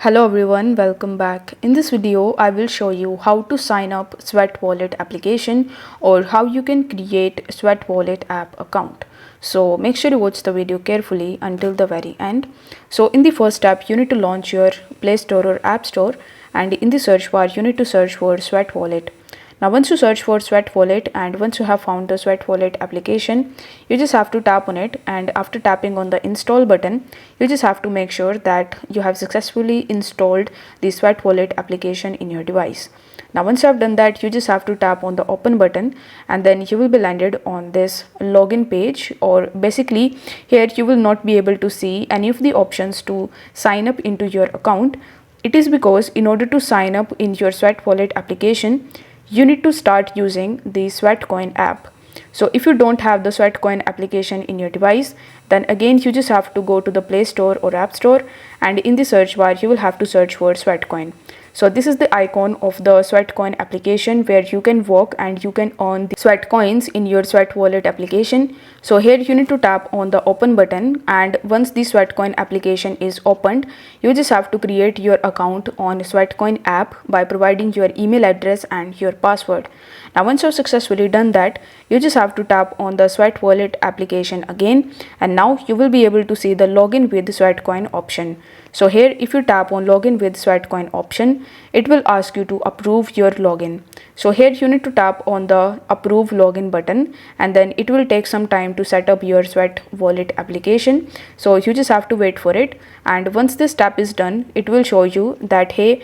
Hello everyone, welcome back. In this video, I will show you how to sign up Sweat Wallet application or how you can create Sweat Wallet app account. So make sure you watch the video carefully until the very end. So in the first step, you need to launch your Play Store or App Store, and in the search bar, you need to search for Sweat Wallet. Now once you search for Sweat Wallet and once you have found the Sweat Wallet application, you just have to tap on it, and after tapping on the install button, you just have to make sure that you have successfully installed the Sweat Wallet application in your device. Now once you have done that, you just have to tap on the open button, and then you will be landed on this login page, or basically here you will not be able to see any of the options to sign up into your account. It is because in order to sign up in your Sweat Wallet application, you need to start using the Sweatcoin app. So if you don't have the Sweatcoin application in your device, then again you just have to go to the Play Store or App Store, and in the search bar you will have to search for Sweatcoin. So this is the icon of the Sweatcoin application where you can work and you can earn the Sweat coins in your Sweat Wallet application. So here you need to tap on the open button, and once the Sweatcoin application is opened, you just have to create your account on Sweatcoin app by providing your email address and your password. Now once you've successfully done that, you just have to tap on the Sweat Wallet application again, and now you will be able to see the login with Sweatcoin option. So here if you tap on login with Sweatcoin option, it will ask you to approve your login. So here you need to tap on the approve login button, and then it will take some time to set up your Sweat Wallet application. So you just have to wait for it, and once this step is done, it will show you that hey,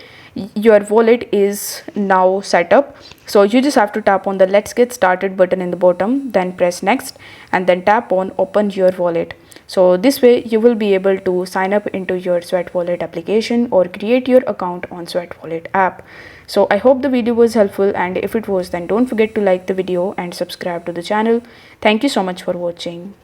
your wallet is now set up. So you just have to tap on the let's get started button in the bottom, then press next, and then tap on open your wallet. So this way you will be able to sign up into your Sweat Wallet application or create your account on Sweat Wallet app. So I hope the video was helpful, and if it was, then don't forget to like the video and subscribe to the channel. Thank you so much for watching.